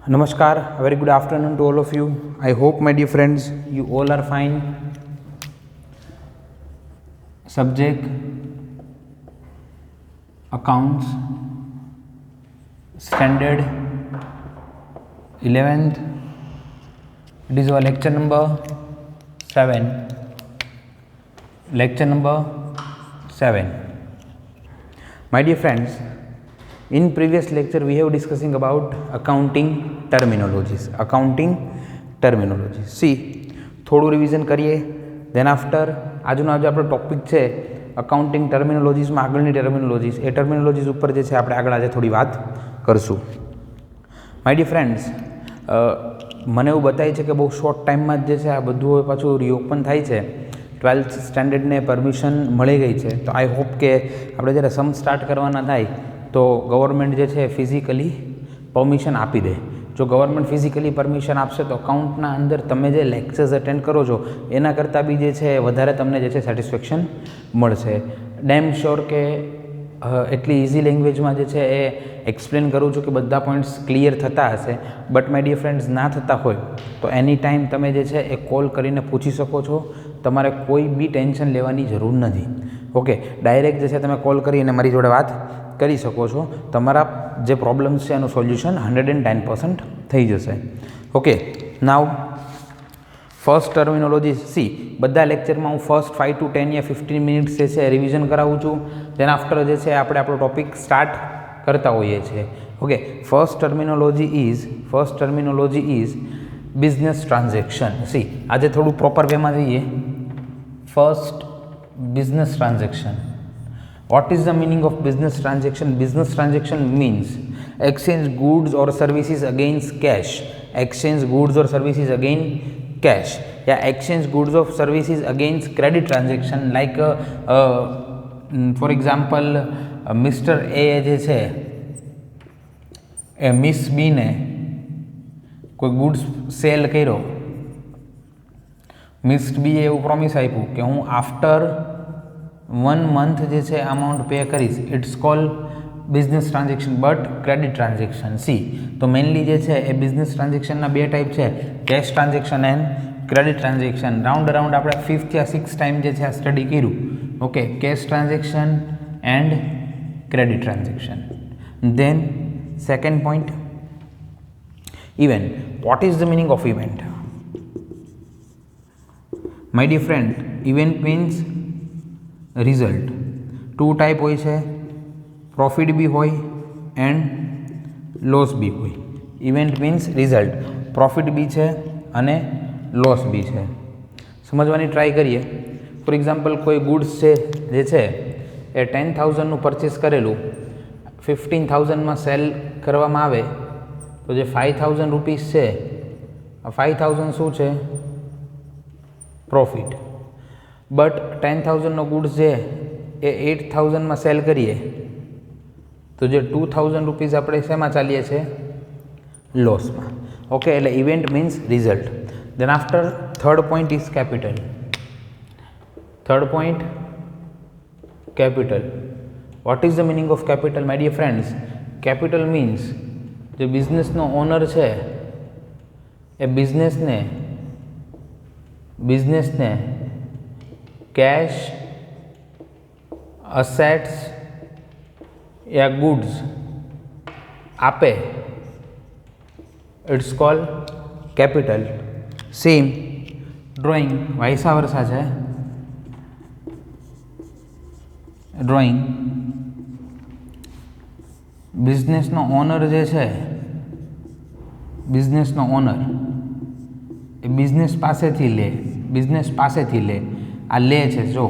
Namaskar, a very good afternoon to all of you. I hope, my dear friends, you all are fine. Subject Accounts, Standard 11th. It is our lecture number 7. Lecture number 7. My dear friends, in previous lecture we have discussing about accounting terminologies. See, થોડું revision કરીએ. Then after આજનો આજે આપણો topic છે accounting ટર્મિનોલોજીસમાં આગળની terminologies. એ terminologies ઉપર જે છે આપણે આગળ આજે થોડી વાત કરશું. માય ડિયર ફ્રેન્ડ્સ, મને એવું બતાય છે કે બહુ શોર્ટ ટાઈમમાં જ જે છે આ બધું હવે પાછું રીઓપન થાય છે. 12th સ્ટેન્ડર્ડને પરમિશન મળી ગઈ છે. તો આઈ હોપ કે આપણે જ્યારે સમ સ્ટાર્ટ કરવાના થાય તો ગવર્મેન્ટ જે છે ફિઝિકલી પરમિશન આપી દે. જો ગવર્મેન્ટ ફિઝિકલી પરમિશન આપશે તો અકાઉન્ટના અંદર તમે જે લેક્ચર્સ અટેન્ડ કરો છો એના કરતાં બી જે છે વધારે તમને જે છે સેટિસ્ફેક્શન મળશે. ડેમ શ્યોર કે એટલી ઇઝી લેંગ્વેજમાં જે છે એ એક્સપ્લેન કરું છું કે બધા પોઈન્ટ્સ ક્લિયર થતા હશે. બટ માય ડિયર ફ્રેન્ડ્સ, ના થતા હોય તો એની ટાઈમ તમે જે છે એ કોલ કરીને પૂછી શકો છો. તમારે કોઈ બી ટેન્શન લેવાની જરૂર નથી. ઓકે, ડાયરેક્ટ જે છે તમે કોલ કરીને મારી જોડે વાત કરી શકો છો. તમારા જે પ્રોબ્લેમ્સ છે એનું સોલ્યુશન 110% થઈ જશે. ઓકે, નાવ ફર્સ્ટ ટર્મિનોલોજી. સી, બધા લેક્ચરમાં હું ફર્સ્ટ 5 to 10 યા 15 મિનિટ્સ જે છે રિવિઝન કરાવું છું. દેન આફ્ટર જે છે આપણે આપણો ટોપિક સ્ટાર્ટ કરતા હોઈએ છીએ. Okay, first terminology is business transaction. C, આજે થોડું પ્રોપર વેમાં જઈએ. First, business transaction. What is the meaning of business transaction? Business transaction means exchange goods or services against cash. Exchange goods or services against cash. Yeah, exchange goods or services against credit transaction. Like for example, Mr. A જે છે એ miss બી ને કોઈ goods cell કર્યો. Miss બી એવું promise આપ્યું કે હું after 1 month જે છે અમાઉન્ટ પે કરીશ. It's call business transaction but credit transaction. See, તો મેઇનલી જે છે એ બિઝનેસ ટ્રાન્ઝેક્શનના બે ટાઈપ છે, cash transaction and credit transaction. Round around આપણે 5th યા 6th ટાઈમ જે છે આ સ્ટડી કર્યું. Okay, cash transaction and credit transaction. Then second point, event. What is the meaning of event? My dear friend, event means result. 2 type હોય છે, profit બી હોય એન્ડ લોસ બી હોય. ઇવેન્ટ મીન્સ રિઝલ્ટ, પ્રોફિટ બી છે અને લોસ બી છે. સમજવાની ટ્રાય કરીએ. ફોર એક્ઝામ્પલ, કોઈ ગુડ્સ છે જે છે એ 10,000નું પરચેસ કરેલું 15,000માં સેલ કરવામાં આવે તો જે 5,000 રૂપીસ છે આ 5,000 શું છે? પ્રોફિટ. બટ 10,000નો ગુડ્સ છે એ 8,000માં સેલ કરીએ તો જે 2,000 રૂપીસ આપણે શેમાં ચાલીએ છીએ? લોસમાં. ઓકે, એટલે event means result. Then after third point is capital. Third point, capital. What is the meaning of capital? My dear friends, capital means જે બિઝનેસનો ઓનર છે એ બિઝનેસને કેશ, અસેટ્સ યા ગુડ્સ આપે. It's call capital. Same drawing, vice versa છે. Drawing, બિઝનેસનો honour જે છે, બિઝનેસનો ઓનર એ બિઝનેસ પાસેથી લે. આ લે છે, જો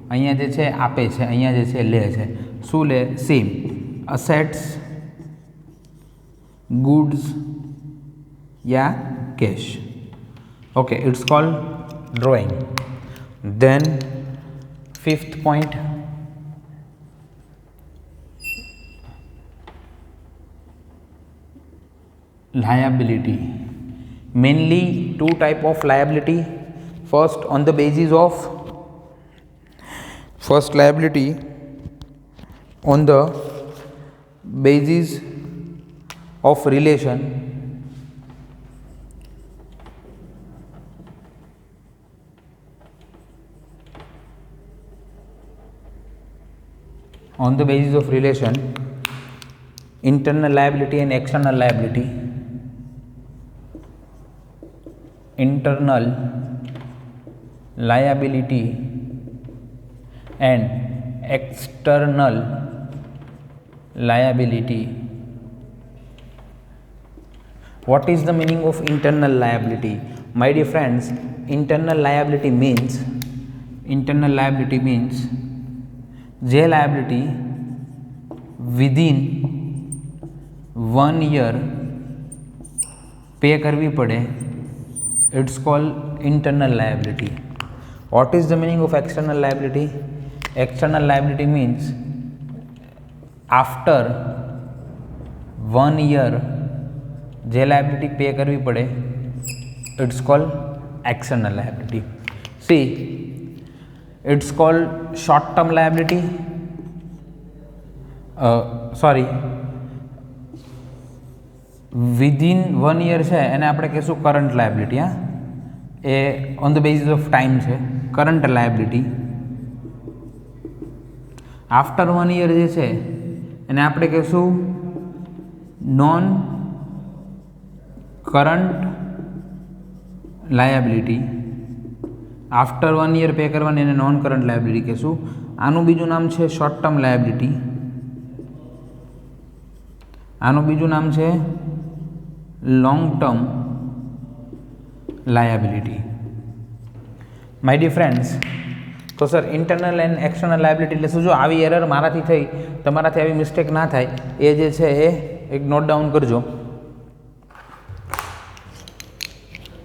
અહીંયા જે છે આપે છે, અહીંયા જે છે લે છે. શું લે? સેમ, અસેટ્સ, ગુડ્સ યા cash. Okay, it's call drawing. Then 5th point, liability. Mainly 2 type of liability. First, on the basis of first liability on the basis of relation. on the basis of relation internal liability and external liability, internal liability and external liability. What is the meaning of internal liability? My dear friends, internal liability means જે liability within 1 year pay કરવી પડે, it's called internal liability. What is the meaning of external liability? External liability means after 1 year જે liability pay કરવી પડે, it's called external liability. See, it's called short term liability, within 1 year છે એને આપણે કહીશું current liability. A on the basis of time છે current liability. After 1 year જે છે એને આપણે કહીશું non current liability. After 1 year pay કરવાની એને નોન કરંટ લાયબિલિટી કહીશું. આનું બીજું નામ છે શોર્ટ ટર્મ લાયબિલિટી. આનું બીજું નામ છે long term liability. My dear friends, તો sir internal and external liability એટલે શું? જો આવી એરર મારાથી થઈ, તમારાથી આવી મિસ્ટેક ના થાય એ જે છે એ એક નોટ ડાઉન કરજો.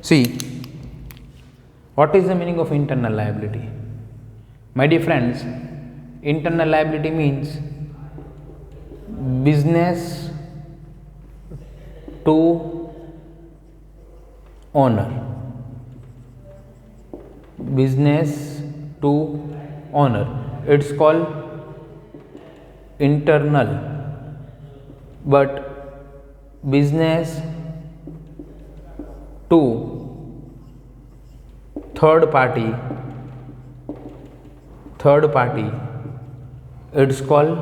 C, what is the meaning of internal liability? My dear friends, internal liability means business to owner. Business to owner. It's called internal, but business to third party, it's called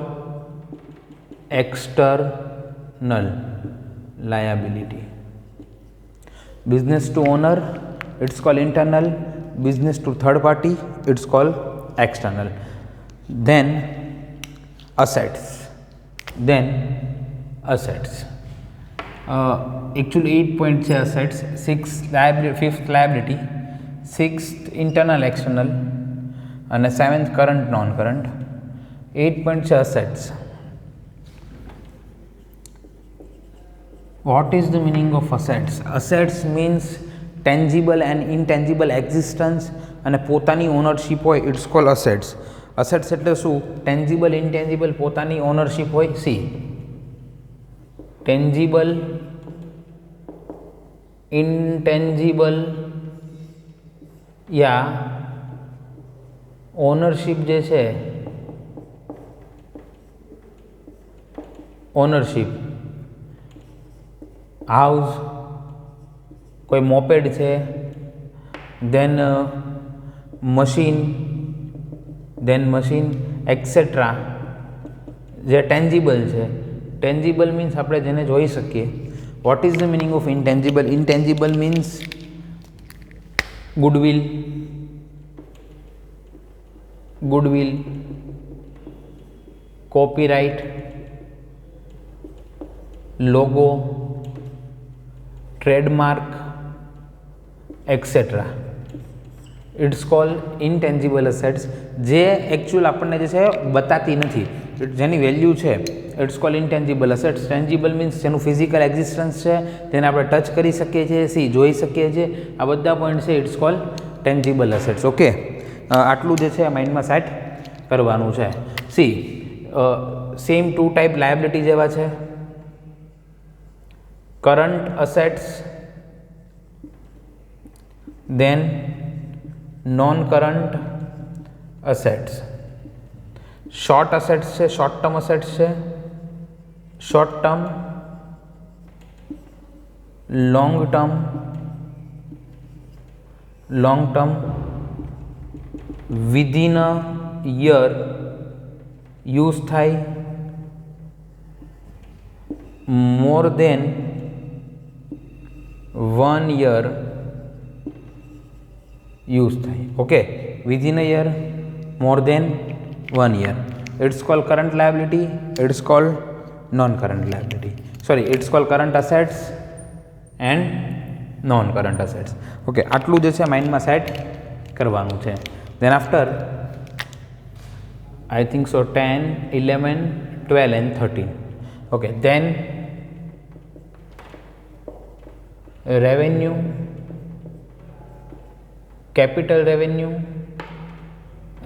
external liability. Business to owner, it's called internal. Business to third party, it's called external. Then assets. Actually 8 points છે assets, 5th liability, 6th internal external અને 7th current non current. 8 points છે assets. What is the meaning of assets? Assets means tangible and intangible existence અને પોતાની ownership હોય, it's called assets. assets એટલે શું? tangible intangible પોતાની ownership હોય. See, tangible intangible या ઓનરશિપ જે છે, ઓનરશિપ હાઉસ, કોઈ મોપેડ છે, દેન મશીન એક્સેટ્રા જે ટેન્જિબલ છે. ટેન્જિબલ મીન્સ આપણે જેને જોઈ શકીએ. What is the meaning of intangible? Intangible means goodwill, copyright, logo, trademark etcetera. It's called intangible assets, જે એકચ્યુઅલ આપણને જે છે બતાતી નથી, જેની વેલ્યુ છે. It's called intangible assets. Tangible means જેનું ફિઝિકલ એક્ઝિસ્ટન્સ છે, તેને આપણે ટચ કરી શકીએ છીએ, જોઈ શકીએ છીએ. આ બધા પોઈન્ટ છે, it's called tangible assets. Okay, આટલું જે છે માઇન્ડમાં સેટ કરવાનું છે. સી, સેમ 2 ટાઈપ લાયબિલિટી જેવા છે. Current assets, then non current assets. Short assets છે, શોર્ટ ટર્મ અસેટ્સ છે, short term, long term, within a year use થાય મોર દેન 1 year યુઝ થાય. Okay, within a year, more than 1 year. It's called current liability. It's called non-current liability. Sorry, it's called current assets and non-current assets. Okay, આટલું જે છે માઇન્ડમાં set કરવાનું છે. Then after I think so 10, 11, 12 and 13. Okay, then revenue, capital revenue,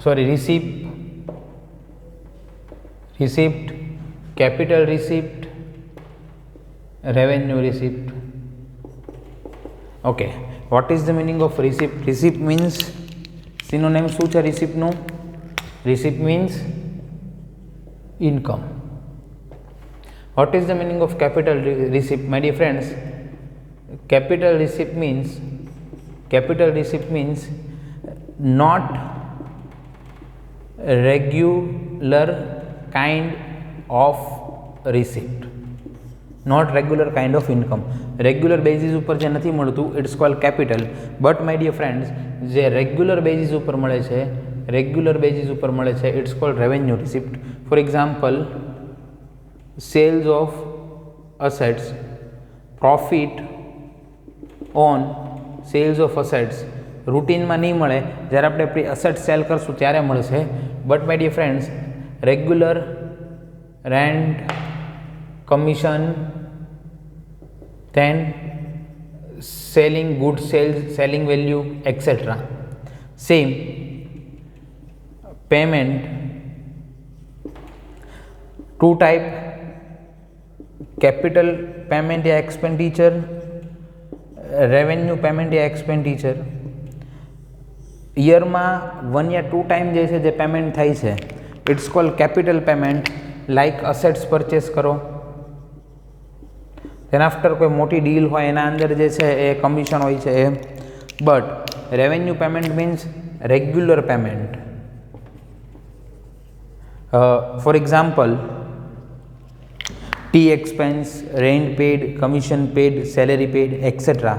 sorry, receipt, capital receipt, revenue receipt. Okay, what is the meaning of receipt? Receipt means synonym શું છે receipt નું? Receipt means income. What is the meaning of capital receipt, my dear friends? Capital receipt means not regular kind of receipt, not regular kind of income. Regular basis ઉપર જે નથી મળતું it's called capital. But my dear friends, જે regular basis ઉપર મળે છે it's called revenue receipt. For example, sales of assets, profit on sales of assets રૂટીનમાં નહીં મળે, જ્યારે આપણે અસેટ સેલ કરશું ત્યારે મળશે. But my dear friends, regular rent, commission, then selling goods, sales, selling value, etc. Same payment, two type, capital payment या expenditure, revenue payment या expenditure. યરમાં 1 या 2 टाइम જે છે જે પેમેન્ટ થાય છે it's called capital payment. Like assets purchase કરો, તેના આફ્ટર કોઈ મોટી ડીલ હોય એના અંદર જે છે એ કમિશન હોય છે એ. But revenue payment means regular payment. For example, tea expense, rent paid, commission paid, salary paid etcetera.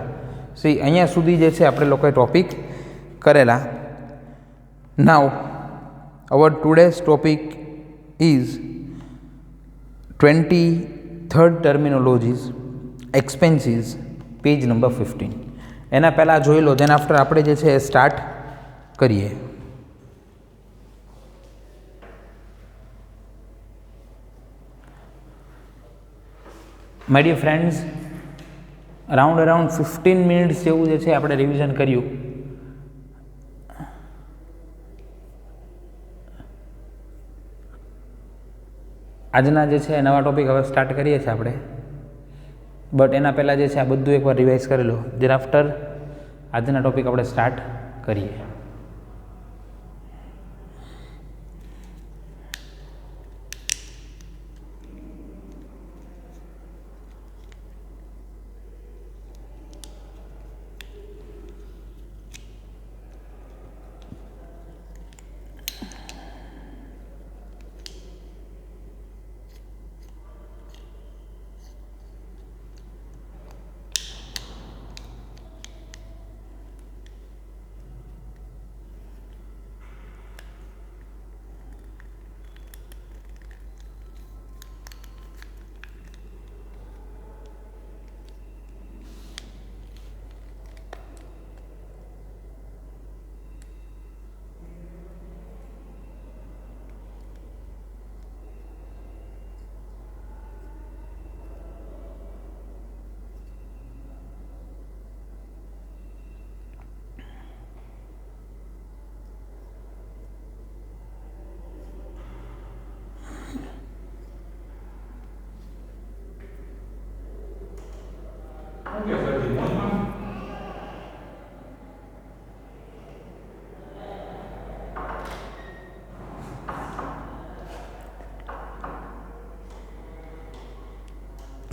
See અહીંયા સુધી જે છે આપણે લોકોએ ટોપિક કરેલા. Now our today's topic is 23rd terminologies expenses, page number 15. એના પહેલાં જોઈ લો, દેન આફ્ટર આપણે જે છે એ સ્ટાર્ટ કરીએ. My dear friends, around 15 minutes જેવું જે છે આપણે રિવિઝન કર્યું. આજના જે છે નવા ટોપિક હવે સ્ટાર્ટ કરીએ છીએ આપણે. બટ એના પહેલાં જે છે આ બધું એકવાર રિવાઇઝ કરી લો. ધેર આફ્ટર આજના ટોપિક આપણે સ્ટાર્ટ કરીએ.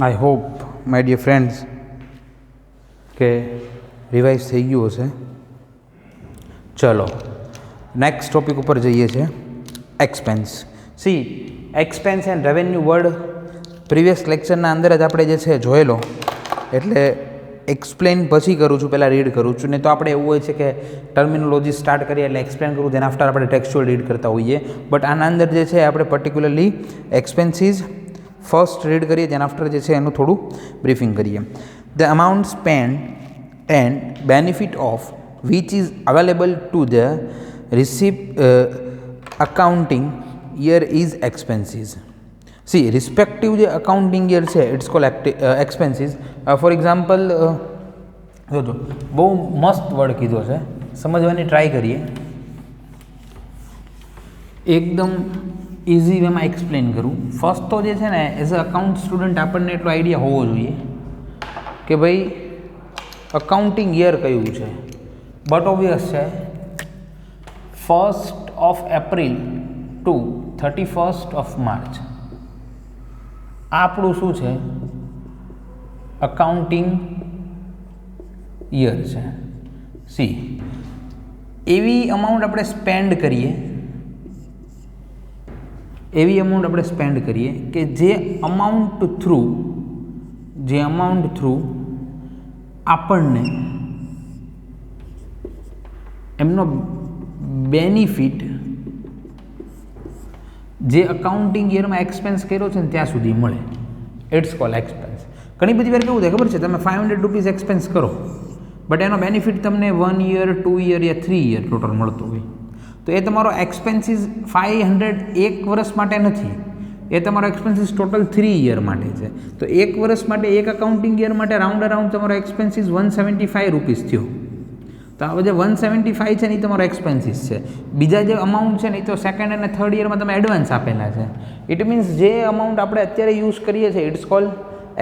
I hope my dear friends કે રિવાઇઝ થઈ ગયું હશે. ચલો નેક્સ્ટ ટોપિક ઉપર જઈએ છે, expense. See expense and revenue word previous લેક્ચરના અંદર જ આપણે જે છે જોયેલો, એટલે એક્સપ્લેન પછી કરું છું, પહેલાં રીડ કરું છું. ને તો આપણે એવું હોય છે કે ટર્મિનોલોજી સ્ટાર્ટ કરીએ એટલે એક્સપ્લેન કરું, દેન આફ્ટર આપણે ટેક્સ્ચ્યુઅલ રીડ કરતા હોઈએ. બટ આના અંદર જે છે આપણે પર્ટિક્યુલરલી એક્સપેન્સીસ ફર્સ્ટ રીડ કરીએ, દેન આફ્ટર જે છે એનું થોડું બ્રીફિંગ કરીએ. The amount spend and benefit of which is available to the accounting year is expenses. See, respective જે accounting year છે it's call expenses. For example જોજો, બહુ મસ્ત વર્ડ કીધો છે, સમજવાની ટ્રાય કરીએ. એકદમ ઇઝી વેમાં એક્સપ્લેન કરું. ફર્સ્ટ તો જે છે ને, એઝ અ અકાઉન્ટ સ્ટુડન્ટ આપણને એટલો આઈડિયા હોવો જોઈએ કે ભાઈ અકાઉન્ટિંગ યર કયું છે. બટ ઓબ્વિયસ છે 1st of April to 31st of March આપણું શું છે, અકાઉન્ટિંગ યર છે. સી, એવી અમાઉન્ટ આપણે સ્પેન્ડ કરીએ, કે જે અમાઉન્ટ થ્રુ આપણને એમનો બેનિફિટ જે અકાઉન્ટિંગ યરમાં એક્સપેન્સ કર્યો છે ને ત્યાં સુધી મળે. It's call expense. ઘણી બધી વાર કેવું થાય ખબર છે, તમે 500 રૂપીસ એક્સપેન્સ કરો, બટ એનો બેનિફિટ તમને 1 યર, 2 યર યા 3 યર ટોટલ મળતો હોય, તો એ તમારો એક્સપેન્સીસ 500 એક વર્ષ માટે નથી, એ તમારો એક્સપેન્સીસ ટોટલ 3 યર માટે છે. તો એક વર્ષ માટે, એક અકાઉન્ટિંગ યર માટે રાઉન્ડ અરાઉન્ડ તમારો એક્સપેન્સીસ 175 રૂપીસ થયો. તો આ જે 175 છે ને એ તમારો એક્સપેન્સીસ છે. બીજા જે અમાઉન્ટ છે ને એ તો સેકન્ડ અને થર્ડ યરમાં તમે એડવાન્સ આપેલા છે. ઇટ મીન્સ જે અમાઉન્ટ આપણે અત્યારે યુઝ કરીએ છીએ ઇટ્સ કોલ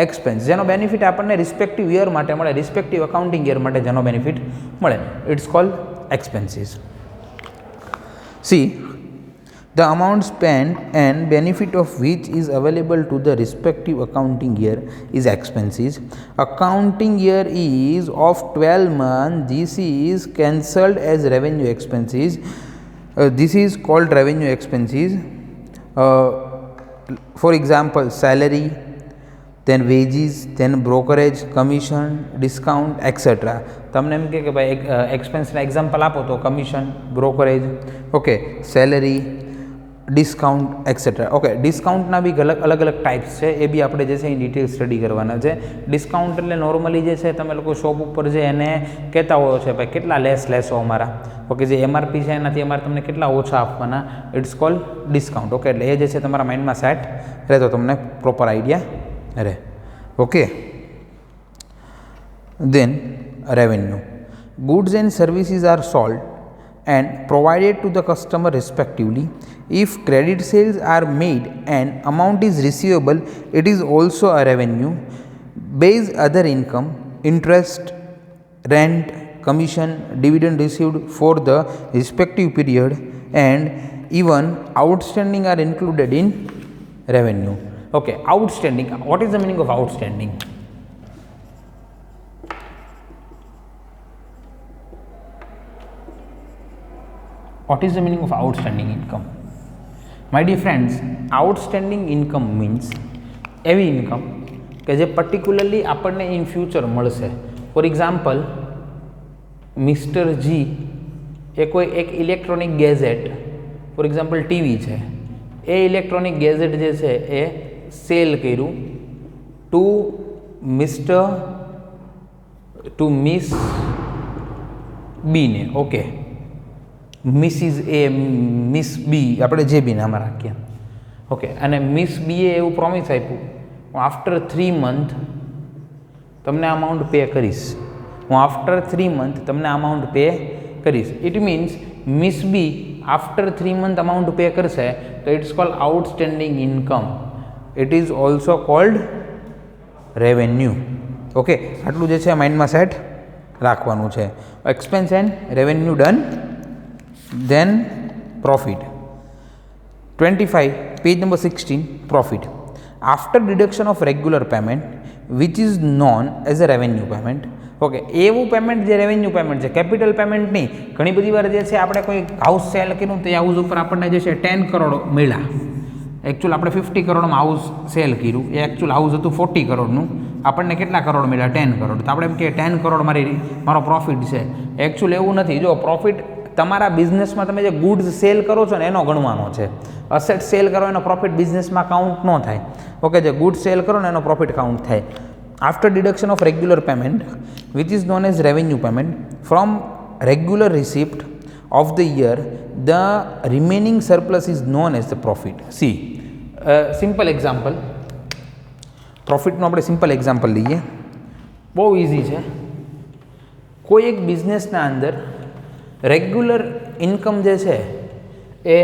એક્સપેન્સ, જેનો બેનિફિટ આપણને રિસ્પેક્ટિવ યર માટે મળે, રિસ્પેક્ટિવ અકાઉન્ટિંગ યર માટે જેનો બેનિફિટ મળે, it's call expenses. See, the amount spent and benefit of which is available to the respective accounting year is expenses. Accounting year is of 12 months. This is cancelled as revenue expenses. This is called revenue expenses. For example, salary, then wages, then brokerage, commission, discount, etc. તમને એમ કે ભાઈ એક્સપેન્સના example આપો તો commission, brokerage, okay, salary, discount etcetera. Okay, ડિસ્કાઉન્ટના બી અલગ અલગ types છે, એ બી આપણે જે છે એ ડિટેલ સ્ટડી કરવાના છે. ડિસ્કાઉન્ટ એટલે નોર્મલી જે છે તમે લોકો શોપ ઉપર જે એને કહેતા હોય છે ભાઈ કેટલા લેશો અમારા, ઓકે, જે એમઆરપી છે એનાથી અમારે તમને કેટલા ઓછા આપવાના, ઇટ્સ કોલ ડિસ્કાઉન્ટ. ઓકે, એટલે એ જે છે તમારા માઇન્ડમાં સેટ રહે તો તમને પ્રોપર આઈડિયા રહે. Okay, then revenue. Goods and services are sold and provided to the customer respectively. If credit sales are made and amount is receivable, it is also a revenue. Base other income, interest, rent, commission, dividend received for the respective period, and even outstanding are included in revenue. Okay, outstanding. What is the meaning of outstanding? What is the meaning of outstanding income? My dear friends, outstanding income means એવી income કે જે particularly આપણને in future મળશે. For example, mister G એ કોઈ એક electronic gadget, for example TV છે, એ ઇલેક્ટ્રોનિક ગેઝેટ જે છે એ સેલ કર્યું ટુ મિસ બીને. Okay, mrs A, miss B, આપણે જે બી નામ રાખીએ. ઓકે, અને મિસ બીએ એવું પ્રોમિસ આપ્યું, હું આફ્ટર 3 મંથ તમને અમાઉન્ટ પે કરીશ, it means miss B after 3 month amount pay કરશે તો it's called outstanding income. It is also called revenue. Okay, આટલું જે છે માઇન્ડમાં સેટ રાખવાનું છે. Expense and revenue done. Then profit. 25, page number 16, profit. After deduction of regular payment, which is known as a revenue payment. Okay, એવું payment જે revenue payment છે, capital payment નહીં. ઘણી બધી વાર જે છે આપણે કોઈ હાઉસ સેલ કર્યું તો એ હાઉસ ઉપર આપણને જે છે 10 કરોડ મળ્યા, એકચ્યુઅલ આપણે 50 કરોડમાં હાઉસ સેલ કર્યું, એ એકચ્યુઅલ હાઉસ હતું 40 કરોડનું, આપણને કેટલા કરોડ મળ્યા? 10 કરોડ. તો આપણે એમ કે 10 કરોડ મારો પ્રોફિટ છે. એકચ્યુઅલ એવું નથી. જો પ્રોફિટ તમારા બિઝનેસમાં તમે જે ગુડ્સ સેલ કરો છો ને એનો ગણવાનો છે. અસેટ સેલ કરો એનો પ્રોફિટ બિઝનેસમાં કાઉન્ટ ન થાય. ઓકે, જે ગુડ સેલ કરો ને એનો પ્રોફિટ કાઉન્ટ થાય. After deduction of regular payment which is known as revenue payment from regular receipt of the year, the remaining surplus is known as the profit. See, simple example, પ્રોફિટનું આપણે simple example લઈએ. બહુ easy છે. કોઈ એક બિઝનેસના અંદર regular income જે છે એ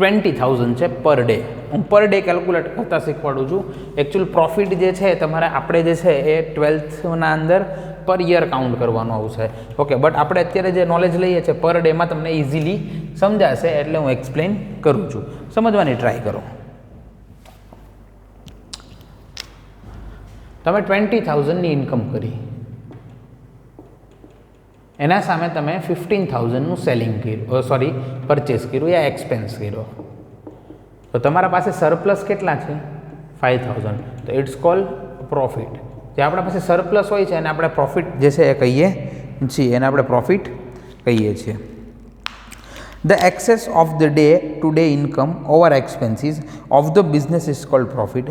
20,000 છે પર ડે. હું પર ડે કેલ્ક્યુલેટ કરતાં શીખવાડું છું. એકચ્યુઅલ પ્રોફિટ જે છે તમારે આપણે જે છે એ 12thના અંદર પર યર કાઉન્ટ કરવાનું આવશે. ઓકે, બટ આપણે અત્યારે જે નોલેજ લઈએ છીએ પર ડેમાં તમને ઇઝીલી સમજાશે, એટલે હું એક્સપ્લેન કરું છું. સમજવાની ટ્રાય કરો. તમે 20,000ની ઇન્કમ કરી, એના સામે તમે 15,000નું સેલિંગ કર્યું, પરચેસ કર્યું યા એક્સપેન્સ કર્યો, તો તમારા પાસે સરપ્લસ કેટલા છે? 5,000. તો ઇટ્સ કોલ પ્રોફિટ. જે આપણા પાસે સરપ્લસ હોય છે એને આપણે પ્રોફિટ જે છે એ કહીએ છીએ, એને આપણે પ્રોફિટ કહીએ છીએ. The excess of the day-to-day income over expenses of the business is called profit.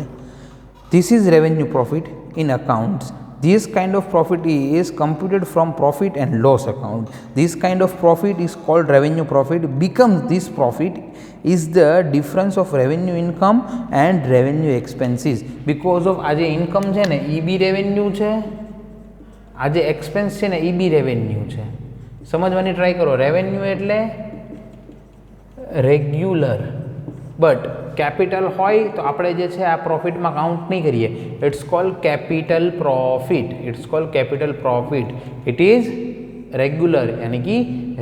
This is revenue profit in accounts. This kind of profit is computed from profit and loss account. This kind of profit is called revenue profit. Becomes this profit is the difference of revenue income and revenue expenses. Because of આ જે income છે ને એ બી revenue છે, આ જે expense છે ને એ બી revenue છે. સમજવાની ટ્રાય કરો. રેવન્યુ એટલે રેગ્યુલર, બટ કેપિટલ હોય તો આપણે જે છે આ પ્રોફિટમાં કાઉન્ટ નહીં કરીએ. It's call capital profit. It's call capital profit. It is regular યાની કે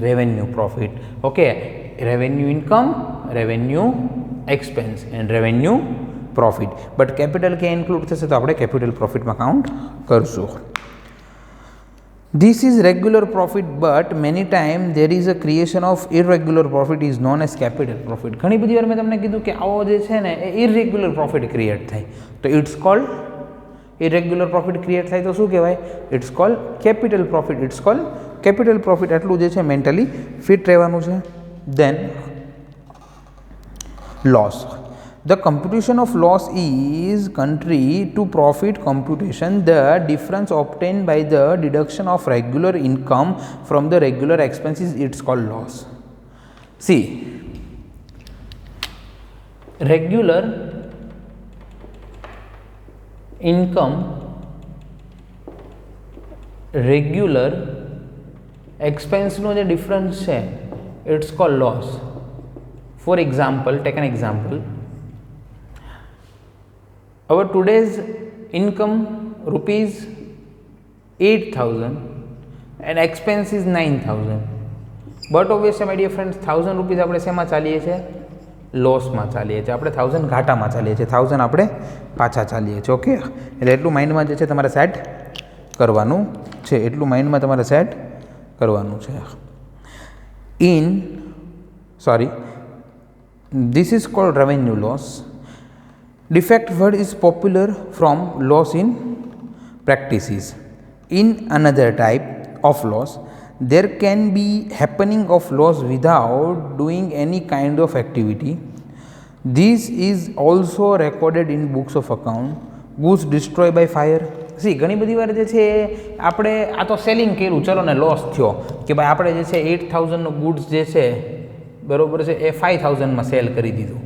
revenue profit. Okay, revenue income, revenue expense and revenue profit. But capital ક્યાં ઇન્ક્લુડ થશે તો આપણે કેપિટલ પ્રોફિટમાં કાઉન્ટ કરશું. This is regular profit, but many times there is a creation of irregular profit is known as capital profit. ઘણી બધી વાર મેં તમને કીધું કે આવો જે છે ને એ ઇરેગ્યુલર પ્રોફિટ ક્રિએટ થાય, તો it's called irregular profit create થાય તો શું કહેવાય? It's called capital profit. It's called capital profit. એટલું જે છે મેન્ટલી ફિટ રહેવાનું છે. Then loss. The computation of loss is contrary to profit computation. The difference obtained by the deduction of regular income from the regular expenses, it's called loss. See, regular income, regular expense નો જે difference છે, it's called loss. For example, take an example. Our today's income rupees 8,000 and expense is 9,000. But obviously my dear friends, 1,000 rupees આપણે શેમાં ચાલીએ છીએ? લોસમાં ચાલીએ છીએ. આપણે 1,000 ઘાટામાં ચાલીએ છીએ, 1,000 આપણે પાછા ચાલીએ છીએ. ઓકે, એટલે એટલું માઇન્ડમાં જે છે તમારે સેટ કરવાનું છે. એટલું માઇન્ડમાં તમારે સેટ કરવાનું છે. This is called revenue loss. Defect word is popular from loss in practices. In another type of loss, there can be happening of loss without doing any kind of activity. This is also recorded in books of account. Goods destroyed by fire. C ઘણી બધી વાર જે છે આપણે આ તો selling કર્યું, ચલો ને લોસ થયો કે ભાઈ આપણે જે છે 8,000નું ગુડ્સ જે છે બરાબર છે એ 5,000માં સેલ કરી દીધું,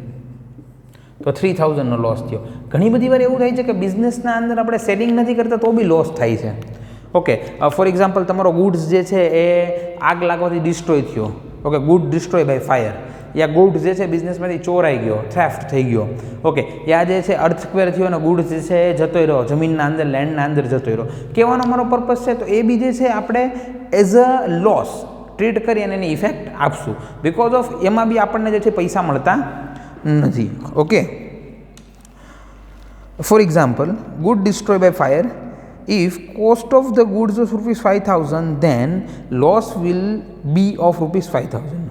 તો 3,000નો લોસ થયો. ઘણી બધી વાર એવું થાય છે કે બિઝનેસના અંદર આપણે સેલિંગ નથી કરતા તો બી લોસ થાય છે. ઓકે, ફોર એક્ઝામ્પલ તમારો ગુડ્સ જે છે એ આગ લાગવાથી ડિસ્ટ્રોય થયો. Okay, good destroy by fire, યા ગુડ્સ જે છે બિઝનેસમાંથી ચોરાઈ ગયો, થેફ્ટ થઈ ગયો. ઓકે, યા જે છે અર્થક્વેર થયો અને ગુડ્સ જે છે એ જતોય રહ્યો, જમીનના અંદર, લેન્ડના અંદર જતોય રહ્યો. કહેવાનો મારો પર્પઝ છે તો એ બી જે છે આપણે એઝ અ લોસ ટ્રીટ કરી અને એની ઇફેક્ટ આપશું, બિકોઝ ઓફ એમાં બી આપણને જે છે પૈસા મળતા નથી. Okay, for example, good destroy by fire. If cost of the goods is rupees 5,000, then loss will be of rupees 5,000.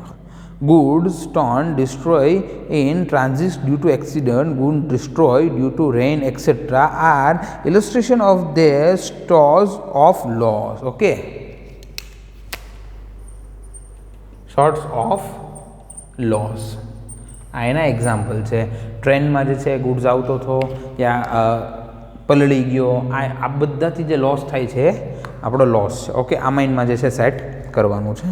goods torn, destroy in transit due to accident, goods destroyed due to rain, etc. are illustration of their source of loss. Okay, source of loss. આ એના example છે. ટ્રેનમાં જે છે goods આવતો હતો યા પલળી ગયો, આ બધાથી જે લોસ થાય છે આપણો લોસ છે. ઓકે, આ માઇન્ડમાં જે છે સેટ કરવાનું છે.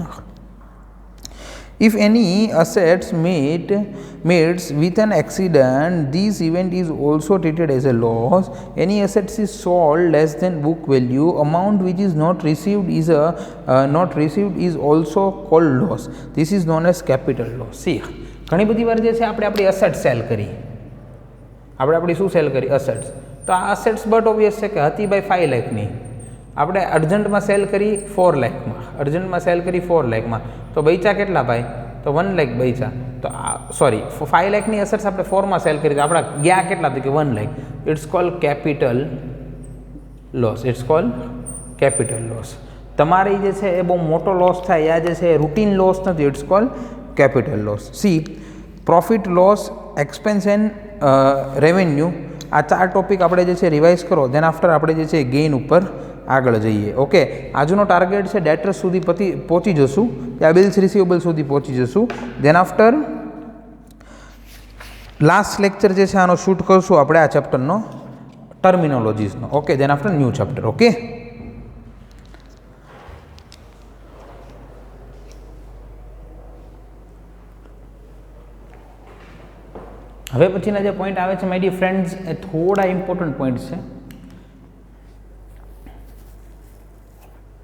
If any assets meets with an accident, this event is also treated as a loss. Any assets is sold less than book value, amount which is not received is also called loss. This is known as capital loss. See, ઘણી બધી વાર જે છે આપણે આપણી asset cell કરી, આપણે આપણી શું સેલ કરી? અસેટ્સ. તો આ અસેટ્સ બટ ઓબ્વિયસ છે કે હતી ભાઈ 5 લાખની, આપણે અર્જન્ટમાં સેલ કરી 4 લાખમાં, અર્જન્ટમાં સેલ કરી 4 લાખમાં, તો બૈચા કેટલા ભાઈ? તો 1 લાખ બૈચા. તો સોરી 5 લાખની અસેટ્સ આપણે 4માં સેલ કરી, તો આપણા ગયા કેટલા? તો કે 1 lakh. It's called capital loss. It's called capital loss. તમારી જે છે એ બહુ મોટો લોસ થાય, આ જે છે એ રૂટીન લોસ નથી. It's called capital loss. See, profit, loss, expense and revenue, આ 4 ટોપિક આપણે જે છે રિવાઇઝ કરો. દેન આફ્ટર આપણે જે છે ગેઇન ઉપર આગળ જઈએ. ઓકે, આજનો ટાર્ગેટ છે ડેટર્સ સુધી પહોંચી જશું, ત્યાં બિલ્સ રિસીવેબલ સુધી પહોંચી જશું. દેન આફ્ટર લાસ્ટ લેક્ચર જે છે આનો શૂટ કરશું આપણે આ ચેપ્ટરનો, ટર્મિનોલોજીસનો. Okay, then after new chapter. Okay, હવે પછીના જે પોઈન્ટ આવે છે માય ડિયર ફ્રેન્ડ્સ, એ થોડા ઇમ્પોર્ટન્ટ પોઈન્ટ્સ છે.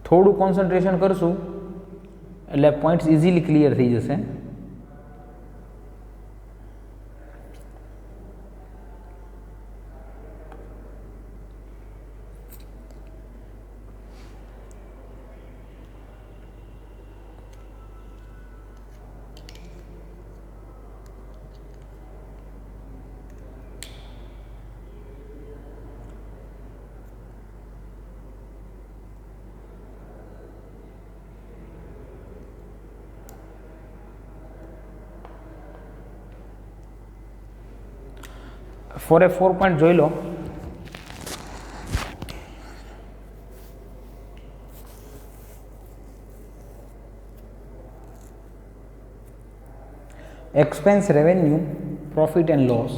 થોડું કોન્સન્ટ્રેશન કરશું એટલે પોઈન્ટ્સ ઇઝીલી ક્લિયર થઈ જશે. ફોર એ 4 પોઈન્ટ જોઈ લો. Expense, revenue, profit and loss.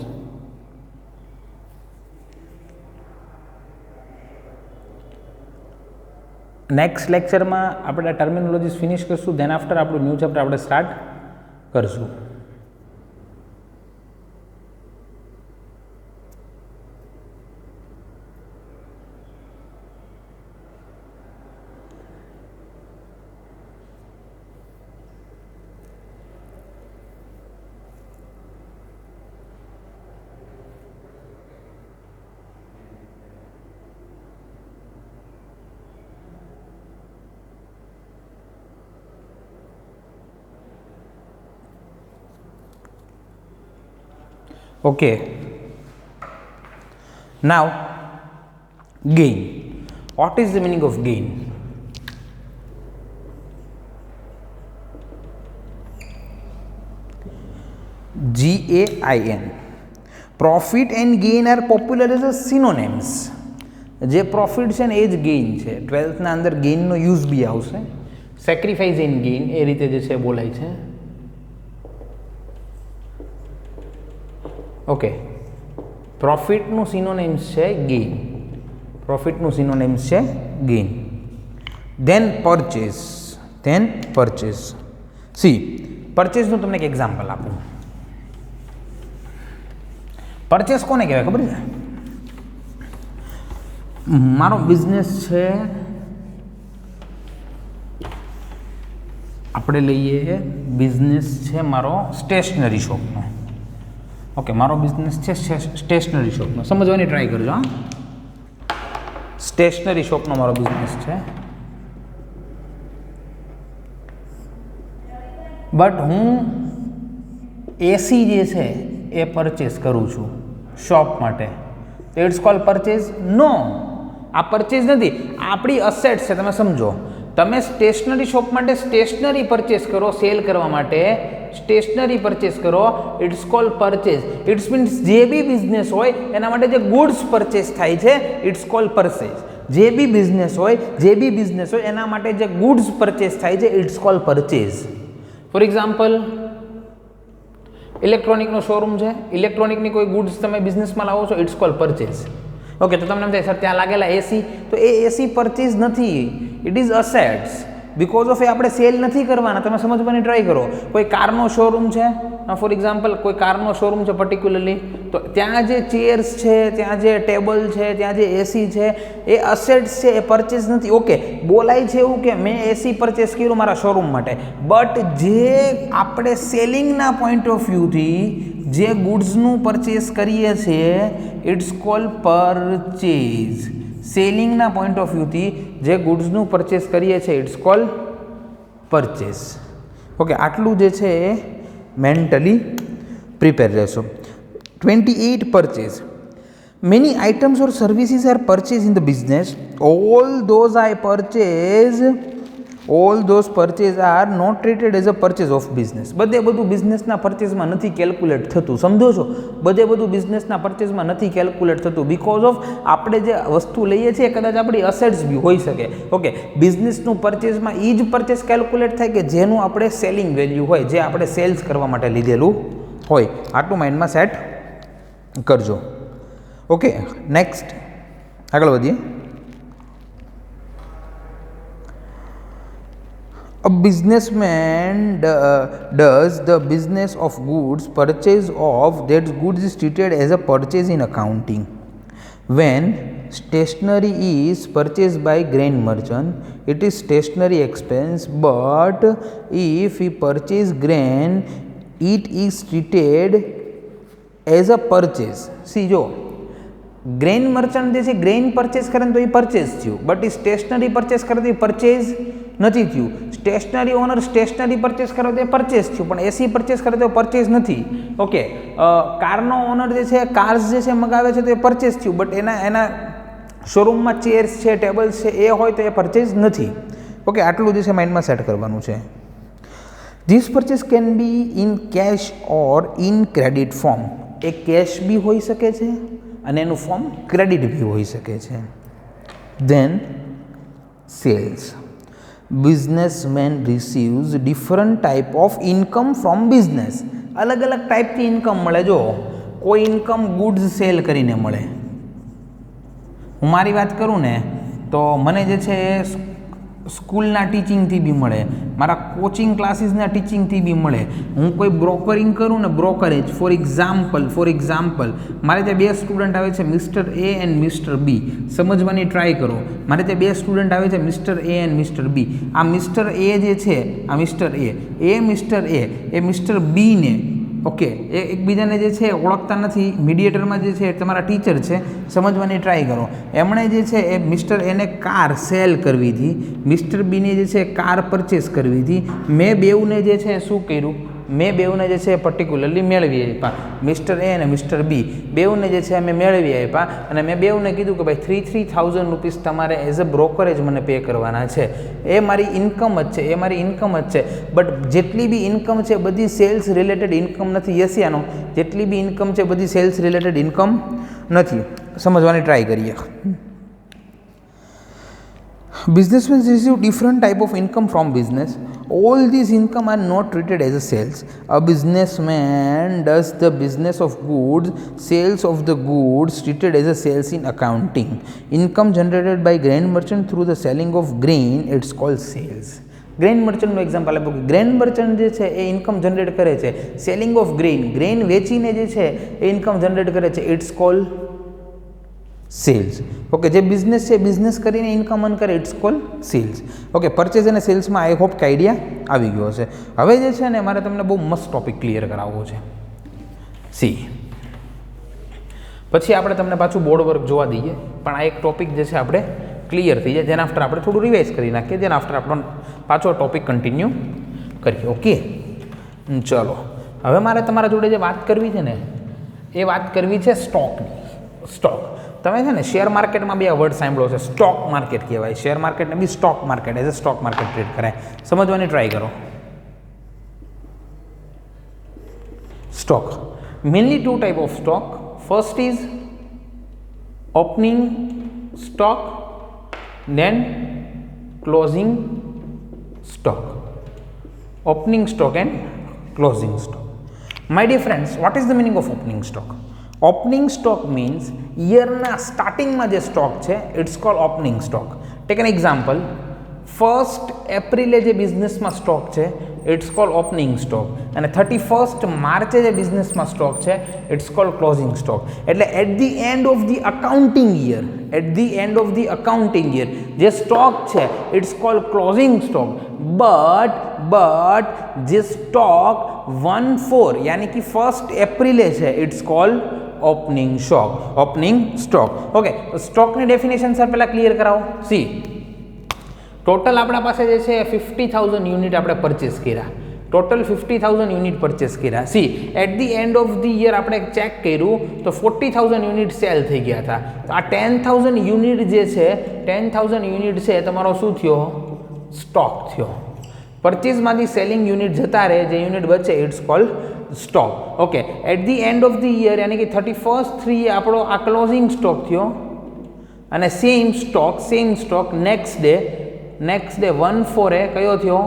Next લેક્ચરમાં આપણે ટર્મિનોલોજીસ ફિનિશ કરશું. દેન આફ્ટર આપણું ન્યૂ ચેપ્ટર આપણે સ્ટાર્ટ કરશું. Okay, now gain. What is the meaning of gain? GAIN. Profit and gain are popular as a synonyms. જે profit છે ને એ જ ગેઇન છે. 12th ના અંદર ગેઇનનો યુઝ બી આવશે. સેક્રિફાઈસ ઇન ગેઇન એ રીતે જે છે બોલાય છે. ઓકે, પ્રોફિટનું સિનોનિમ્સ છે ગેઇન. પ્રોફિટનું સિનોનિમ્સ છે ગેઇન. Then purchase. સી, પરચેઝનું તમને એક એક્ઝામ્પલ આપું. પરચેઝ કોને કહેવાય ખબર છે? મારો બિઝનેસ છે, આપણે લઈએ બિઝનેસ છે મારો સ્ટેશનરી શોપનો. ઓકે, મારો બિઝનેસ છે સ્ટેશનરી શોપનો. સમજવાની ટ્રાય કરજો. હા, સ્ટેશનરી શોપનો મારો બિઝનેસ છે. બટ હું એસી જે છે એ પરચેસ કરું છું શોપ માટે. It's cold purchase? નો, આ પરચેઝ નથી, આપણી અસેટ છે. તમે સમજો, તમે સ્ટેશનરી શોપ માટે સ્ટેશનરી પરચેસ કરો, સેલ કરવા માટે સ્ટેશનરી પરચેસ કરો, it's call purchase. It's means જે બી બિઝનેસ હોય એના માટે જે ગુડ્સ પરચેસ થાય છે ઇટ્સ કોલ પરચેસ. જે બી બિઝનેસ હોય એના માટે જે ગુડ્સ પરચેસ થાય છે it's call purchase. For example, ઇલેક્ટ્રોનિકનો શોરૂમ છે, ઇલેક્ટ્રોનિકની કોઈ ગુડ્સ તમે બિઝનેસમાં લાવો છો, ઇટ્સ કોલ પરચેસ. ઓકે, તો તમને એમ થાય સર ત્યાં લાગેલા એસી, તો એ એસી પરચેસ નથી, it is assets. Because of એ આપણે સેલ નથી કરવાના. તમે સમજવાની ટ્રાય કરો. કોઈ કારનો શોરૂમ છે, ફોર એક્ઝામ્પલ કોઈ કારનો શોરૂમ છે પર્ટિક્યુલરલી, તો ત્યાં જે ચેર્સ છે, ત્યાં જે ટેબલ છે, ત્યાં જે એસી છે, એ અસેટ્સ છે, એ પરચેસ નથી. ઓકે, બોલાય છે એવું કે મેં એસી પરચેસ કર્યું મારા શોરૂમ માટે, બટ જે આપણે સેલિંગના પોઈન્ટ ઓફ વ્યૂથી જે ગુડ્સનું પરચેસ કરીએ છીએ ઇટ્સ કોલ પરચેઝ. સેલિંગના પોઈન્ટ ઓફ વ્યૂથી જે ગુડ્સનું પરચેસ કરીએ છીએ ઇટ્સ કોલ પરચેસ. ઓકે, આટલું જે છે એ મેન્ટલી પ્રિપેર રહેશો. 28 purchase. Many items or services are purchased in the business. All those purchase are not treated as a purchase of business. બધું બિઝનેસના પરચેસમાં નથી કેલ્ક્યુલેટ થતું. સમજો છો? બધું બિઝનેસના પરચેસમાં નથી કેલ્ક્યુલેટ થતું. બિકોઝ ઓફ આપણે જે વસ્તુ લઈએ છીએ કદાચ આપણી અસેટ્સ બી હોઈ શકે. ઓકે, બિઝનેસનું પરચેસમાં એ જ પરચેસ કેલ્ક્યુલેટ થાય કે જેનું આપણે સેલિંગ વેલ્યુ હોય, જે આપણે સેલ્સ કરવા માટે લીધેલું હોય. આટલું માઇન્ડમાં સેટ કરજો. ઓકે, નેક્સ્ટ આગળ વધીએ. A businessman does the business of goods. Purchase of that goods is treated as a purchase in accounting. When stationery is purchased by grain merchant, it is stationery expense, but if he purchase grain, it is treated as a purchase. See જો, grain merchant જે છે grain purchase કરે ને તો એ purchase થયું, but A stationary purchase કરે તો એ purchase નથી થયું. સ્ટેશનરી ઓનર સ્ટેશનરી પરચેસ કરે તો એ પરચેસ થયું, પણ એસી પરચેસ કરે તો પરચેસ નથી. ઓકે, કારનો ઓનર જે છે કાર્સ જે છે મગાવે છે તો એ પરચેસ થયું, બટ એના શોરૂમમાં ચેર્સ છે, ટેબલ્સ છે એ હોય તો એ પરચેસ નથી. ઓકે, આટલું જે છે માઇન્ડમાં સેટ કરવાનું છે. This purchase can be in cash or in credit form. એ કેશ બી હોઈ શકે છે અને એનું ફોર્મ ક્રેડિટ બી હોઈ શકે છે. Then sales. Businessman receives different type of income from business. અલગ અલગ ટાઈપથી ઇન્કમ મળે. જો કોઈ ઇન્કમ ગુડ્સ સેલ કરીને મળે. હું મારી વાત કરું ને તો મને જે છે સ્કૂલના ટીચિંગથી બી મળે, મારા કોચિંગ ક્લાસીસના ટીચિંગથી બી મળે. હું કોઈ બ્રોકરિંગ કરું ને, બ્રોકરેજ, ફોર એક્ઝામ્પલ મારે ત્યાં બે સ્ટુડન્ટ આવે છે મિસ્ટર એ એન્ડ મિસ્ટર બી. સમજવાની ટ્રાય કરો. મારે ત્યાં બે સ્ટુડન્ટ આવે છે મિસ્ટર એ એન્ડ મિસ્ટર બી. આ મિસ્ટર એ જે છે, આ મિસ્ટર એ મિસ્ટર બીને ઓકે એ એકબીજાને જે છે ઓળખતા નથી. મીડિયેટરમાં જે છે તમારા ટીચર છે, સમજવાની ટ્રાય કરો. એમણે જે છે એ મિસ્ટર એને કાર સેલ કરવી હતી, મિસ્ટર બીને જે છે કાર પરચેસ કરવી હતી. મેં બેઉને જે છે શું કર્યું, મેં બેઉને જે છે પર્ટિક્યુલરલી મેળવી આપ્યા. મિસ્ટર એ અને મિસ્ટર બી બેઉને જે છે અમે મેળવી આપ્યા અને મેં બેઉને કીધું કે ભાઈ 3,000 રૂપીસ તમારે એઝ અ બ્રોકરેજ મને પે કરવાના છે. એ મારી ઇન્કમ જ છે, બટ જેટલી બી ઇન્કમ છે બધી સેલ્સ રિલેટેડ ઇન્કમ નથી. યસિયાનો જેટલી બી ઇન્કમ છે બધી સેલ્સ રિલેટેડ ઇન્કમ નથી. સમજવાની ટ્રાય કરીએ. Businessmen receive different type of income from business. All these income are not treated as a sales. A businessman does the business of goods. Sales of the goods treated as a sales in accounting. Income generated by grain merchant through the selling of grain, it's called sales. Grain મર્ચન્ટનું example આપો કે grain merchant જે છે એ income generate કરે છે selling of grain વેચીને જે છે એ ઇન્કમ જનરેટ કરે છે. It's call sales. ઓકે, જે બિઝનેસ છે બિઝનેસ કરીને ઇન્કમ અર્ન કરે it's call sales. Okay, purchase અને સેલ્સમાં આઈ હોપ કે આઈડિયા આવી ગયો હશે. હવે જે છે ને મારે તમને બહુ મસ્ત ટોપિક ક્લિયર કરાવવો છે. સી પછી આપણે તમને પાછું બોર્ડ વર્ક જોવા દઈએ, પણ આ એક ટોપિક જે છે આપણે ક્લિયર થઈ જાય. જેના આફ્ટર આપણે થોડું રિવાઇઝ કરી નાખીએ, જેના આફ્ટર આપણો પાછો ટોપિક કન્ટિન્યુ કરીએ. ઓકે, ચલો હવે મારે તમારા જોડે જે વાત કરવી છે ને એ વાત કરવી છે સ્ટોકની. તમે છે ને શેર માર્કેટમાં બે વર્ડ સાંભળો છે, સ્ટોક માર્કેટ કહેવાય, શેર માર્કેટને બી stock market as a stock market treat કરાય. સમજવાની ટ્રાય કરો. Stock mainly two type of stock. First is opening stock, then closing stock. Opening stock and closing stock. My dear friends, what is the meaning of opening stock? Opening stock means year na starting ma je stock છે, it's called opening stock. Take an example, 1st April જે બિઝનેસમાં stock છે, it's called opening stock, અને 31st March જે બિઝનેસમાં stock છે, it's called closing stock. એટલે at the end of the accounting year, જે સ્ટોક છે, it's called closing stock. but જે સ્ટોક 1/4 यानी कि 1st April છે, it's called opening stock. Okay, સ્ટોકની ડેફિનેશન સર પહેલા ક્લિયર કરાવો. સી ટોટલ આપણા પાસે જે છે 50,000 યુનિટ આપણે પરચેસ કર્યા, ટોટલ 50,000 યુનિટ પરચેસ કર્યા. See at the end of the year આપણે ચેક કર્યું તો 40,000 યુનિટ સેલ થઈ ગયા હતા. તો આ 10,000 યુનિટ જે છે, 10,000 યુનિટ છે એ તમારો શું થયો? સ્ટોક થયો. પરચેસમાંથી સેલિંગ યુનિટ જતા રહે, જે યુનિટ બચે it's called stock. Okay, at the end of the year યાની કે 31st 3 આપણો આ ક્લોઝિંગ સ્ટોક થયો, અને સેમ સ્ટોક નેક્સ્ટ ડે 1/4 કયો થયો?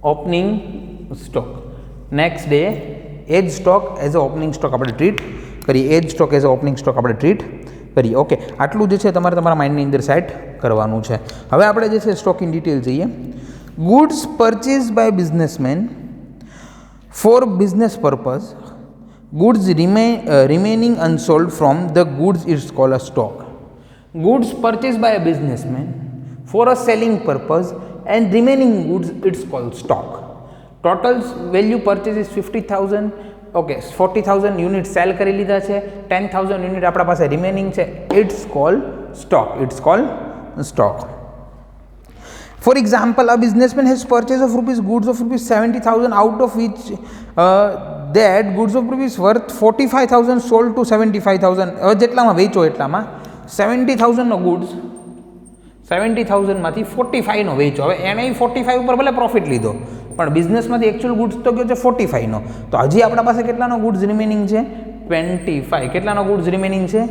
Opening stock. નેક્સ્ટ ડે એ જ stock as a opening stock આપણે ટ્રીટ કરીએ, એ જ stock as a opening stock આપણે ટ્રીટ કરીએ. ઓકે, આટલું જે છે તમારે તમારા માઇન્ડની અંદર સેટ કરવાનું છે. હવે આપણે જે છે સ્ટોક ઇન ડિટેલ જઈએ. Goods purchase by businessman for business purpose, goods remaining unsold from the goods is called a stock. Goods purchased by a businessman for a selling purpose and remaining goods it's called stock. Total value purchase is 50,000. Okay, 40,000 unit sell કરી લીધા છે, 10,000 unit આપણા પાસે remaining છે, it's called stock. For example, a businessman has purchased of goods of rupees 70,000, out of which that goods of rupees worth 45,000 sold to 75,000. હવે જેટલામાં વેચો એટલામાં 70,000નો goods 70,000માંથી 45નો વેચો. હવે એણે 45 ઉપર ભલે પ્રોફિટ લીધો, પણ બિઝનેસમાંથી એકચ્યુઅલ ગુડ્સ તો ગયો છે 45નો. તો હજી આપણા પાસે કેટલાનો ગુડ્સ રિમેનિંગ છે? 25. કેટલાનો ગુડ્સ રિમેનિંગ છે?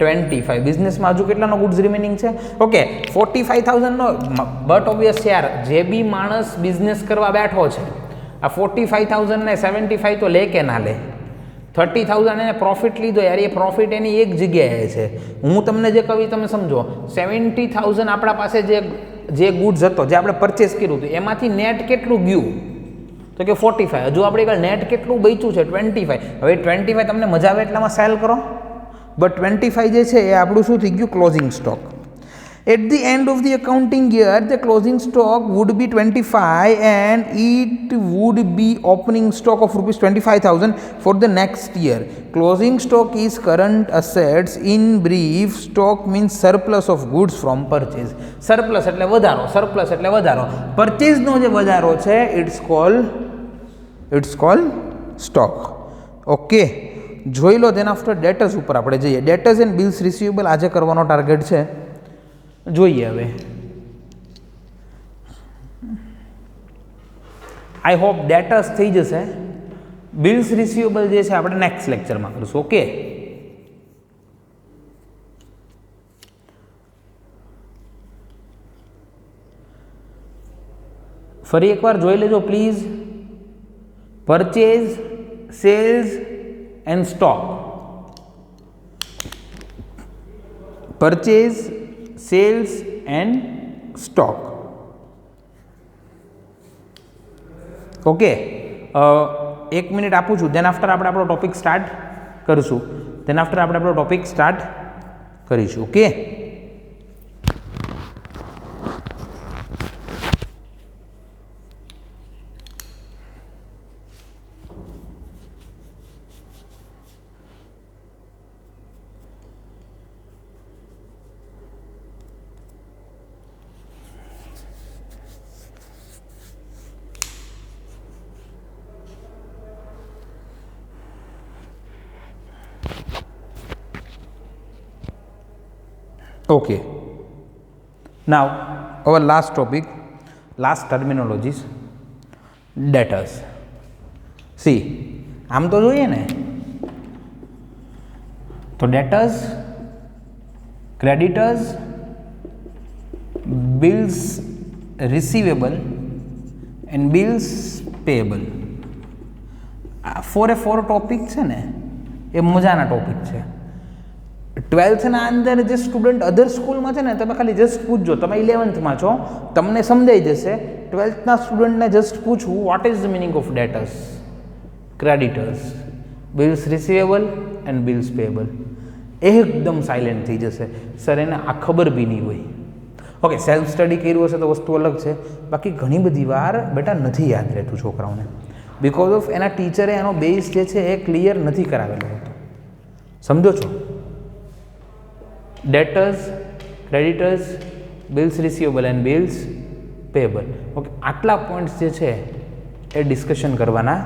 25. બિઝનેસમાં હજુ કેટલાનો ગુડ્સ રિમેનિંગ છે? ઓકે, 45,000નો, બટ ઓબ્વિયસ યાર, જે બી માણસ બિઝનેસ કરવા બેઠો છે, આ 45,000 ને 75 તો લે કે ના લે? 30,000 એને પ્રોફિટ લીધો યાર, એ પ્રોફિટ એની એક જગ્યાએ છે. હું તમને જે કહું તમે સમજો, 70,000 આપણા પાસે જે ગુડ્સ હતો, જે આપણે પરચેસ કર્યું હતું, એમાંથી નેટ કેટલું ગયું? તો કે 45. હજુ આપણે આગળ નેટ કેટલું બચ્યું છે? 25. હવે 25 તમને મજા આવે એટલામાં સેલ કરો, બટ 25 જે છે એ આપણું શું થઈ ગયું? Closing stock. At the end of the accounting year, the closing stock would be 25 and it would be opening stock of rupees 25,000 for the next year. Closing stock is current assets. In brief, stock means surplus of goods from purchase. Surplus એટલે વધારો. Purchase નો જે વધારો છે, it's called stock. Okay. જોઈ લો. then after debtors ઉપર આપણે જઈએ. debtors and bills receivable આજે કરવાનો ટાર્ગેટ છે. જોઈએ હવે. આઈ હોપ ડેટર્સ થઈ જશે. બિલ્સ રિસીવેબલ જે છે આપણે નેક્સ્ટ લેક્ચરમાં કરીશું. ઓકે, ફરી એકવાર જોઈ લેજો please. Purchase, cells and stock. Purchase, cells and stock. Okay, 1 minute આપું છું. દેન આફ્ટર આપણે આપણો ટોપિક સ્ટાર્ટ કરીશું. Okay, Okay. Now, our last topic, last terminologies, debtors. See, આમ તો જોઈએ ને તો ડેટર્સ, creditors, bills receivable and bills payable, આ 4 ટોપિક છે ને એ મજાના ટોપિક છે. 12થના અંદર જે સ્ટુડન્ટ અધર સ્કૂલમાં છે ને તમે ખાલી જસ્ટ પૂછજો, તમે 11થમાં છો તમને સમજાઈ જશે. 12થના સ્ટુડન્ટને જસ્ટ પૂછવું vote is the meaning of ડેટર્સ, creditors, bills receivable and bills payable, એકદમ સાયલેન્ટ થઈ જશે. સર એને આ ખબર બી નહીં હોય. ઓકે, સેલ્ફ સ્ટડી કર્યું હશે તો વસ્તુ અલગ છે, બાકી ઘણી બધી વાર બેટા નથી યાદ રહેતું છોકરાઓને, બિકોઝ ઓફ એના ટીચરે એનો બેઝ જે છે એ ક્લિયર નથી કરાવેલો હતો. સમજો છો? ડેટર્સ, creditors, bills receivable and bills payable. Okay, આટલા પોઈન્ટ્સ જે છે એ ડિસ્કશન કરવાના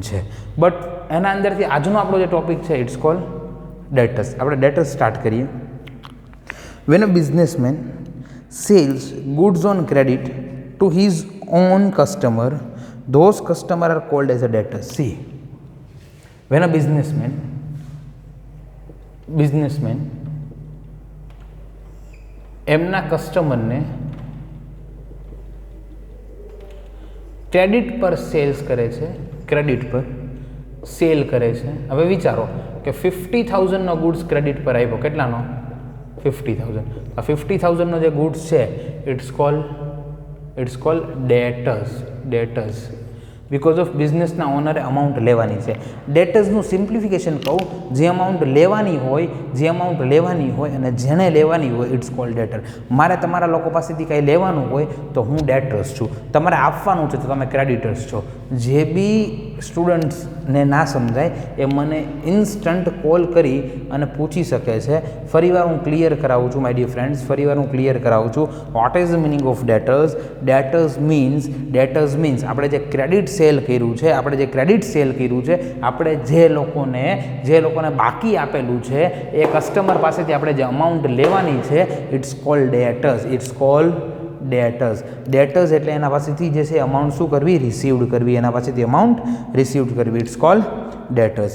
છે. બટ એના અંદરથી આજનો આપણો જે ટોપિક છે ઇટ્સ કોલ ડેટર્સ. આપણે ડેટર્સ સ્ટાર્ટ કરીએ. When a businessman sells goods on credit to his own customer, those customers are called as a debtors. See, when a businessman એમના કસ્ટમરને ક્રેડિટ પર સેલ્સ કરે છે, ક્રેડિટ પર cell કરે છે. હવે વિચારો કે 50,000નો ગુડ્સ ક્રેડિટ પર આવ્યો. કેટલાનો? 50,000. આ 50,000નો જે ગુડ્સ છે it's call debtors because of બિઝનેસના ઓનરે અમાઉન્ટ લેવાની છે. ડેટર્સનું સિમ્પ્લિફિકેશન કહું, જે અમાઉન્ટ લેવાની હોય અને જેને લેવાની હોય ઇટ્સ કોલ ડેટર. મારે તમારા લોકો પાસેથી કંઈ લેવાનું હોય તો હું ડેટર્સ છું, તમારે આપવાનું છે તો તમે ક્રેડિટર્સ છો. જે બી સ્ટુડન્ટ્સને ના સમજાય એ મને ઇન્સ્ટન્ટ કોલ કરી અને પૂછી શકે છે. ફરીવાર હું ક્લિયર કરાવું છું my dear friends, what is the meaning of debtors. Debtors means આપણે જે ક્રેડિટ સેલ કર્યું છે, આપણે જે લોકોને બાકી આપેલું છે એ કસ્ટમર પાસેથી આપણે જે અમાઉન્ટ લેવાની છે ઇટ્સ કોલ ડેટર્સ. ડેટર્સ એટલે એના પાસેથી જે છે અમાઉન્ટ શું કરવી? રિસીવ્ડ કરવી. It's call debtors.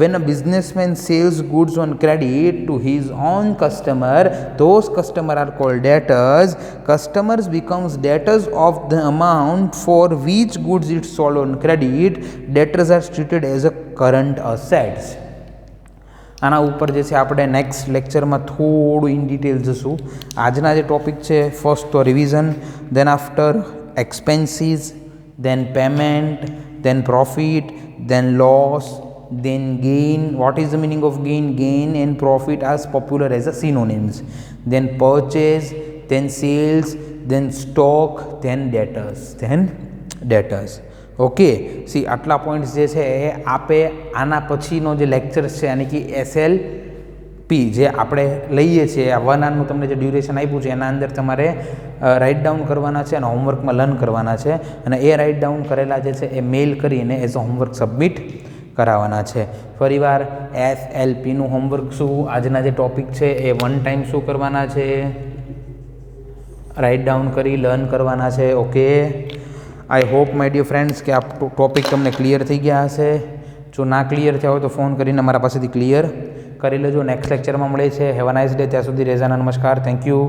When a businessman sells goods on credit to his own customer, those customers are called debtors. Customers becomes debtors of the amount for which goods it sold on credit. Debtors are treated as a current assets. આના ઉપર જે છે આપણે next લેક્ચરમાં થોડું in detail જશું. આજના જે ટોપિક છે ફર્સ્ટ તો revision, then after expenses, then payment, then profit, then loss, then gain. What is the meaning of gain? Gain and profit are popular as a synonyms. Then purchase, then sales, then stock, then debtors. Okay, C આટલા points જે છે એ આપે આના પછીનો જે lectures છે યાની કે SLP જે આપણે લઈએ છીએ, આ 1 આવરનું તમને જે ડ્યુરેશન આપ્યું છે એના અંદર તમારે રાઇટ ડાઉન કરવાના છે અને હોમવર્કમાં લર્ન કરવાના છે, અને એ રાઇટ ડાઉન કરેલા જે છે એ મેઇલ કરીને એઝ અ હોમવર્ક સબમિટ કરાવવાના છે. ફરીવાર SLPનું હોમવર્ક શું, આજના જે ટોપિક છે એ 1 ટાઈમ શું કરવાના છે? રાઇટ ડાઉન કરી લર્ન કરવાના છે. Okay, I hope my dear friends કે આ ટોપિક તમને ક્લિયર થઈ ગયા હશે. જો ના ક્લિયર થયા હોય તો ફોન કરીને મારા પાસેથી ક્લિયર કરી લેજો. નેક્સ્ટ લેક્ચરમાં મળે છે. Have a nice day. ત્યાં સુધી રેઝાના નમસ્કાર. Thank you.